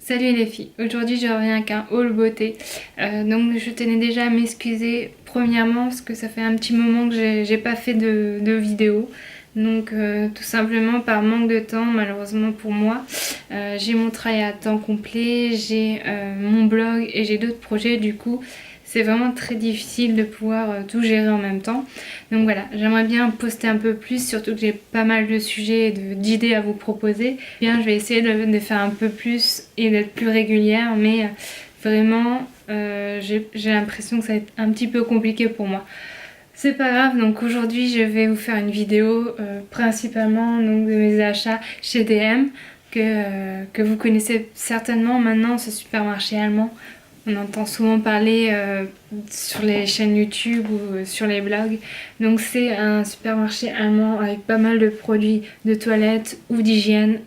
Salut les filles, aujourd'hui je reviens avec un haul beauté. Donc je tenais déjà à m'excuser premièrement parce que ça fait un petit moment que j'ai pas fait de vidéo. Donc tout simplement par manque de temps malheureusement pour moi. J'ai mon travail à temps complet, j'ai mon blog et j'ai d'autres projets, du coup c'est vraiment très difficile de pouvoir tout gérer en même temps. Donc voilà, j'aimerais bien poster un peu plus, surtout que j'ai pas mal de sujets et d'idées à vous proposer. Bien, je vais essayer de faire un peu plus et d'être plus régulière, mais vraiment, j'ai l'impression que ça va être un petit peu compliqué pour moi. C'est pas grave, donc aujourd'hui je vais vous faire une vidéo principalement donc, de mes achats chez DM que vous connaissez certainement maintenant, ce supermarché allemand. On entend souvent parler sur les chaînes YouTube ou sur les blogs. Donc c'est un supermarché allemand avec pas mal de produits de toilette ou d'hygiène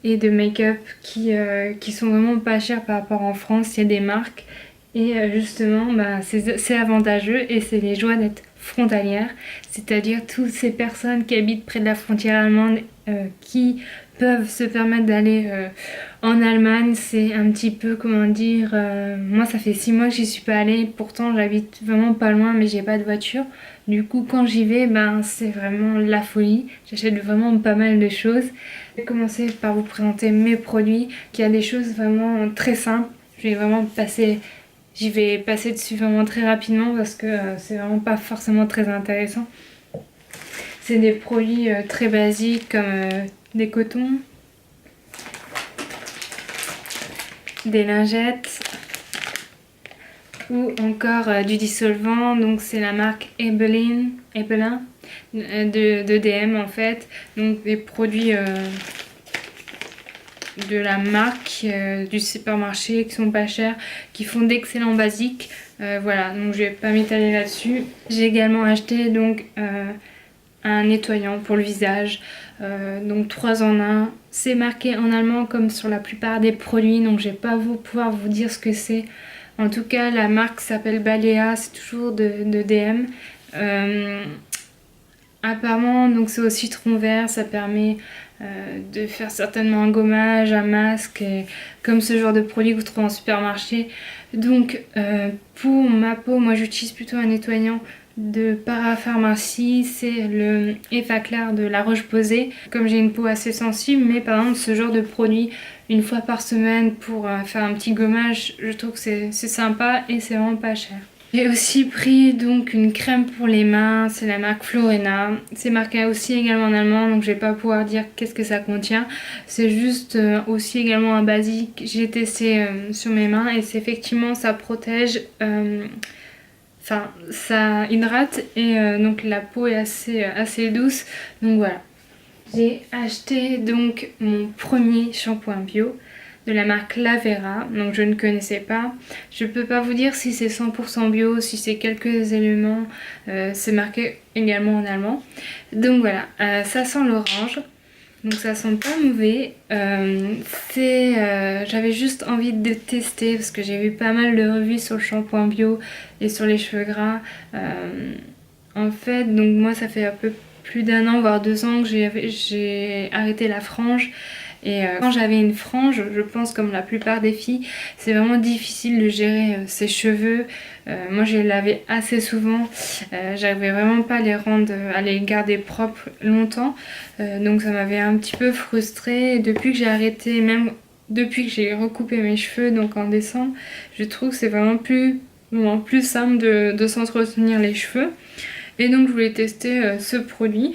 et de make-up qui sont vraiment pas chers par rapport en France. Il y a des marques et justement c'est avantageux et c'est les joies d'être frontalière, c'est-à-dire toutes ces personnes qui habitent près de la frontière allemande qui peuvent se permettre d'aller en Allemagne. C'est un petit peu, comment dire, moi ça fait 6 mois que j'y suis pas allée, pourtant j'habite vraiment pas loin mais j'ai pas de voiture. Du coup quand j'y vais, c'est vraiment la folie, j'achète vraiment pas mal de choses. Je vais commencer par vous présenter mes produits, qui a des choses vraiment très simples. J'y vais passer dessus vraiment très rapidement parce que c'est vraiment pas forcément très intéressant. C'est des produits très basiques comme des cotons, des lingettes ou encore du dissolvant. Donc c'est la marque Ebelin de DM en fait. Donc des produits de la marque du supermarché qui sont pas chers, qui font d'excellents basiques. Voilà, donc je vais pas m'étaler là-dessus. J'ai également acheté donc un nettoyant pour le visage, donc 3 en 1. C'est marqué en allemand comme sur la plupart des produits, donc je vais pas pouvoir vous dire ce que c'est. En tout cas, la marque s'appelle Balea, c'est toujours de DM. Apparemment, donc c'est au citron vert, ça permet de faire certainement un gommage, un masque, comme ce genre de produit que vous trouvez en supermarché. Donc pour ma peau, moi j'utilise plutôt un nettoyant de parapharmacie, c'est le Effaclar de La Roche-Posay. Comme j'ai une peau assez sensible, mais par exemple ce genre de produit une fois par semaine pour faire un petit gommage, je trouve que c'est sympa et c'est vraiment pas cher. J'ai aussi pris donc une crème pour les mains, c'est la marque Florena. C'est marqué aussi également en allemand, donc je vais pas pouvoir dire qu'est-ce que ça contient. C'est juste aussi également un basique. J'ai testé sur mes mains et c'est effectivement ça protège, enfin ça hydrate et donc la peau est assez douce. Donc voilà. J'ai acheté donc mon premier shampoing bio de la marque Lavera, donc je ne connaissais pas. Je peux pas vous dire si c'est 100% bio, si c'est quelques éléments, c'est marqué également en allemand. Donc voilà, ça sent l'orange, donc ça sent pas mauvais. J'avais juste envie de tester parce que j'ai vu pas mal de revues sur le shampoing bio et sur les cheveux gras. En fait, donc moi ça fait un peu plus d'1 an, voire 2 ans que j'ai arrêté la frange. Et quand j'avais une frange, je pense comme la plupart des filles, c'est vraiment difficile de gérer ses cheveux. Moi je les lavais assez souvent, j'arrivais vraiment pas à les garder propres longtemps. Donc ça m'avait un petit peu frustrée. Et depuis que j'ai arrêté, même depuis que j'ai recoupé mes cheveux, donc en décembre, je trouve que c'est vraiment plus simple de s'entretenir les cheveux. Et donc je voulais tester ce produit.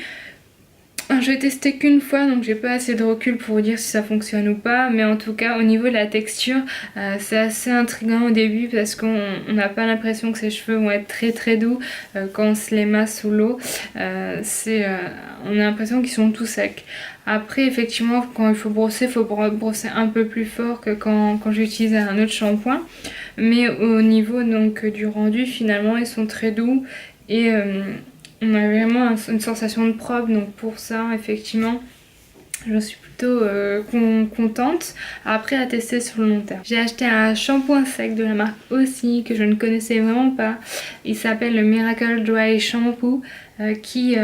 Je l'ai testé qu'une fois, donc j'ai pas assez de recul pour vous dire si ça fonctionne ou pas, mais en tout cas au niveau de la texture, c'est assez intriguant au début parce qu'on n'a pas l'impression que ses cheveux vont être très doux quand on se les masse sous l'eau. On a l'impression qu'ils sont tout secs. Après effectivement quand il faut brosser un peu plus fort que quand j'utilise un autre shampoing, mais au niveau donc du rendu finalement ils sont très doux et on a vraiment une sensation de propre, donc pour ça effectivement je suis plutôt contente. Après à tester sur le long terme. J'ai acheté un shampoing sec de la marque aussi que je ne connaissais vraiment pas. Il s'appelle le Miracle Dry Shampoo qui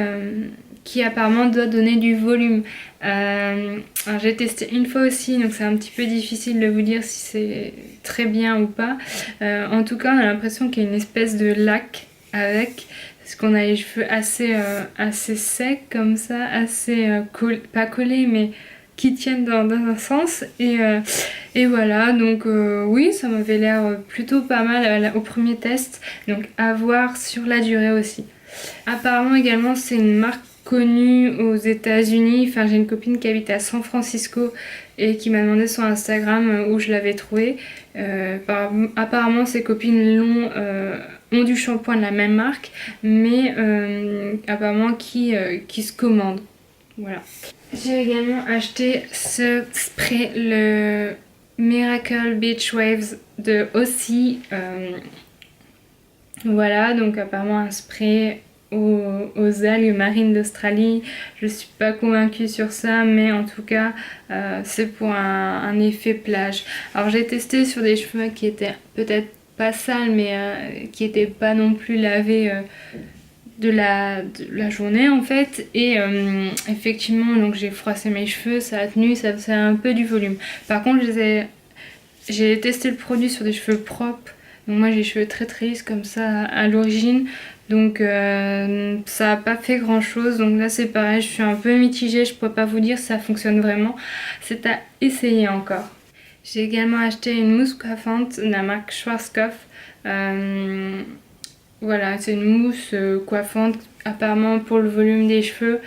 qui apparemment doit donner du volume. Alors j'ai testé une fois aussi, donc c'est un petit peu difficile de vous dire si c'est très bien ou pas. En tout cas, on a l'impression qu'il y a une espèce de lac avec, parce qu'on a les cheveux assez secs comme ça, assez pas collés, mais qui tiennent dans un sens. Et voilà, donc oui, ça m'avait l'air plutôt pas mal au premier test, donc à voir sur la durée aussi. Apparemment également c'est une marque connue aux États-Unis. Enfin, j'ai une copine qui habite à San Francisco et qui m'a demandé sur Instagram où je l'avais trouvé. Apparemment ses copines ont du shampoing de la même marque, mais apparemment qui se commande. Voilà. J'ai également acheté ce spray, le Miracle Beach Waves de Aussie. Voilà, donc apparemment un spray aux algues marines d'Australie. Je suis pas convaincue sur ça, mais en tout cas c'est pour un effet plage. Alors j'ai testé sur des cheveux qui étaient peut-être pas sales, mais qui étaient pas non plus lavés de la journée en fait, et effectivement donc j'ai froissé mes cheveux, ça a tenu, ça faisait un peu du volume. Par contre j'ai testé le produit sur des cheveux propres. Donc moi j'ai les cheveux très lisses comme ça à l'origine, donc ça n'a pas fait grand chose. Donc là c'est pareil, je suis un peu mitigée, je pourrais pas vous dire si ça fonctionne vraiment, c'est à essayer encore. J'ai également acheté une mousse coiffante de la marque Schwarzkopf. Voilà, c'est une mousse coiffante apparemment pour le volume des cheveux.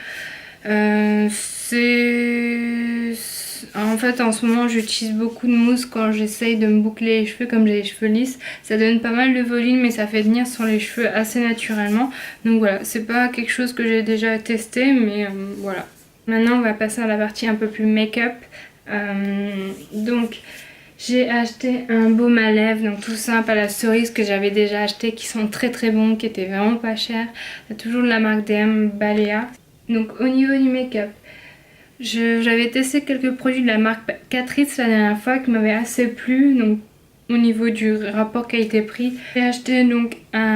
En fait en ce moment j'utilise beaucoup de mousse quand j'essaye de me boucler les cheveux, comme j'ai les cheveux lisses. Ça donne pas mal de volume mais ça fait venir sur les cheveux assez naturellement. Donc voilà, c'est pas quelque chose que j'ai déjà testé, mais voilà. Maintenant on va passer à la partie un peu plus make-up. Donc j'ai acheté un baume à lèvres, donc tout simple à la cerise, que j'avais déjà acheté, qui sont très bons, qui étaient vraiment pas chers. C'est toujours de la marque DM, Balea. Donc au niveau du make-up, j'avais testé quelques produits de la marque Catrice la dernière fois qui m'avaient assez plu, donc au niveau du rapport qualité-prix. J'ai acheté donc un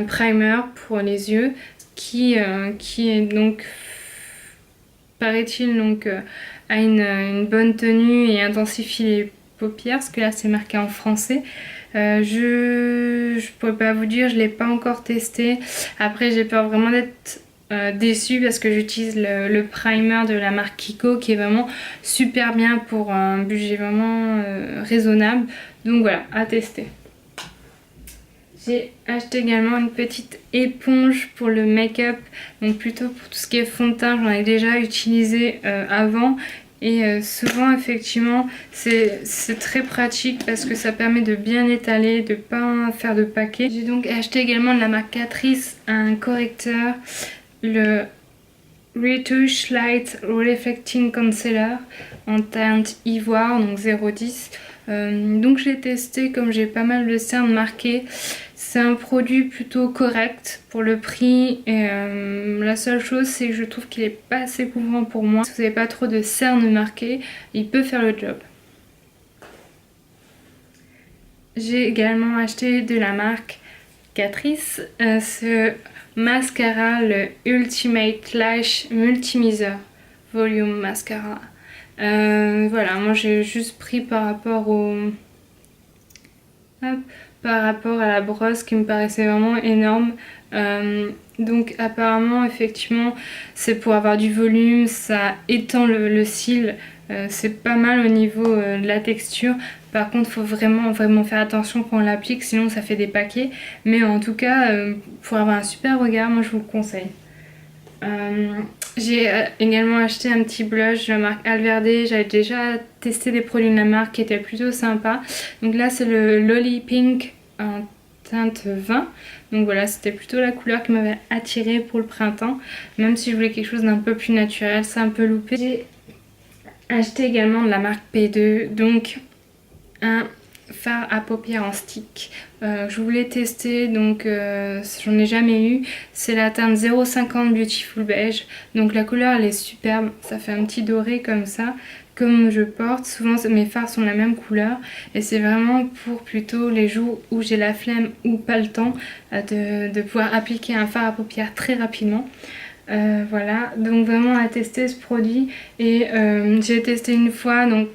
primer pour les yeux qui est donc, paraît-il, donc a une bonne tenue et intensifie les paupières, parce que là c'est marqué en français. Je pourrais pas vous dire, je l'ai pas encore testé. Après j'ai peur vraiment d'être déçue, parce que j'utilise le primer de la marque Kiko qui est vraiment super bien pour un budget vraiment raisonnable. Donc voilà, à tester. J'ai acheté également une petite éponge pour le make-up, donc plutôt pour tout ce qui est fond de teint. J'en ai déjà utilisé avant, et souvent effectivement c'est très pratique parce que ça permet de bien étaler, de pas faire de paquets. J'ai donc acheté également de la marque Catrice un correcteur, le Retouche Light Reflecting Concealer en teinte ivoire, donc 0,10. Donc j'ai testé, comme j'ai pas mal de cernes marquées. C'est un produit plutôt correct pour le prix, et la seule chose c'est que je trouve qu'il est pas assez couvrant pour moi. Si vous n'avez pas trop de cernes marquées, il peut faire le job. J'ai également acheté de la marque Catrice ce mascara, le Ultimate Lash Multimizer Volume Mascara. Voilà, moi j'ai juste pris par rapport par rapport à la brosse qui me paraissait vraiment énorme. Donc apparemment effectivement c'est pour avoir du volume, ça étend le cil, c'est pas mal au niveau de la texture. Par contre faut vraiment faire attention quand on l'applique, sinon ça fait des paquets. Mais en tout cas pour avoir un super regard, moi je vous le conseille. J'ai également acheté un petit blush de la marque Alverde. J'avais déjà testé des produits de la marque qui étaient plutôt sympas. Donc là c'est le Lolly Pink en teinte 20. Donc voilà, c'était plutôt la couleur qui m'avait attirée pour le printemps. Même si je voulais quelque chose d'un peu plus naturel, c'est un peu loupé. J'ai acheté également de la marque P2, donc un fard à paupières en stick. Je voulais tester, donc j'en ai jamais eu. C'est la teinte 050 Beautiful Beige. Donc la couleur elle est superbe, ça fait un petit doré comme ça. Comme je porte, souvent mes fards sont la même couleur et c'est vraiment pour plutôt les jours où j'ai la flemme ou pas le temps de pouvoir appliquer un fard à paupières très rapidement. Voilà, donc vraiment à tester ce produit et j'ai testé une fois, donc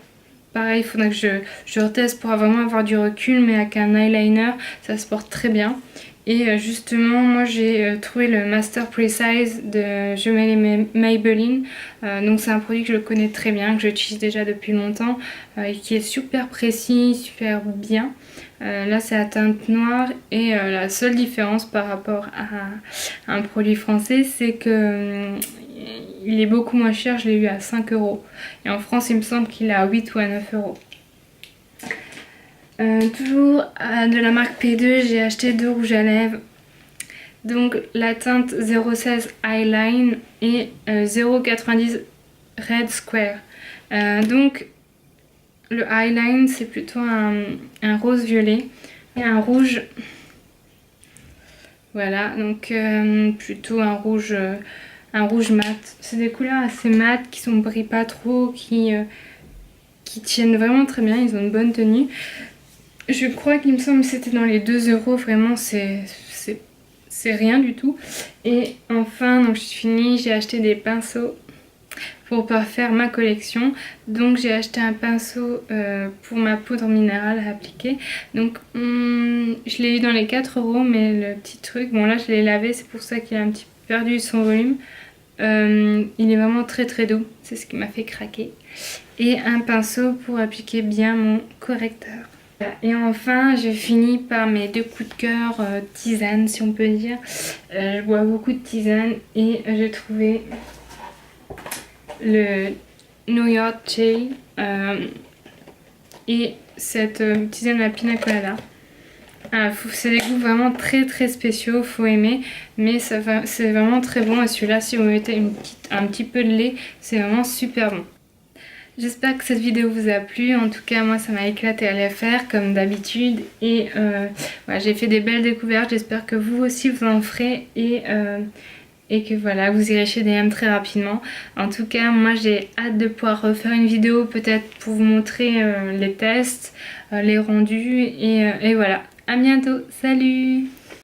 pareil, il faudrait que je reteste pour vraiment avoir du recul, mais avec un eyeliner ça se porte très bien. Et justement, moi j'ai trouvé le Master Precise de Jumel et Maybelline. Donc c'est un produit que je connais très bien, que j'utilise déjà depuis longtemps et qui est super précis, super bien. Là c'est la teinte noire et la seule différence par rapport à un produit français, c'est que il est beaucoup moins cher. Je l'ai eu à 5 €. Et en France il me semble qu'il est à 8 ou à 9 €. Toujours de la marque P2, j'ai acheté 2 rouges à lèvres. Donc la teinte 016 Eyeline et 090 Red Square. Donc le Eyeline c'est plutôt un rose violet et un rouge. Voilà, donc plutôt un rouge mat. C'est des couleurs assez mat qui ne brillent pas trop, qui tiennent vraiment très bien, ils ont une bonne tenue. Je crois qu'il me semble que c'était dans les 2 €, vraiment c'est rien du tout. Et enfin, donc j'ai fini, j'ai acheté des pinceaux pour parfaire ma collection. Donc j'ai acheté un pinceau pour ma poudre minérale à appliquer. Donc je l'ai eu dans les 4 €, mais le petit truc, bon là je l'ai lavé, c'est pour ça qu'il a un petit peu perdu son volume. Il est vraiment très très doux, c'est ce qui m'a fait craquer. Et un pinceau pour appliquer bien mon correcteur. Et enfin, je finis par mes 2 coups de cœur tisane, si on peut dire. Je bois beaucoup de tisane et j'ai trouvé le New York Chai et cette tisane à la pina colada. C'est des goûts vraiment très très spéciaux, faut aimer, mais c'est vraiment très bon. Et celui-là, si vous mettez un petit peu de lait, c'est vraiment super bon. J'espère que cette vidéo vous a plu. En tout cas, moi ça m'a éclaté à la faire comme d'habitude. Et voilà, j'ai fait des belles découvertes. J'espère que vous aussi vous en ferez et que voilà, vous irez chez DM très rapidement. En tout cas, moi j'ai hâte de pouvoir refaire une vidéo peut-être pour vous montrer les tests, les rendus et voilà. À bientôt, salut!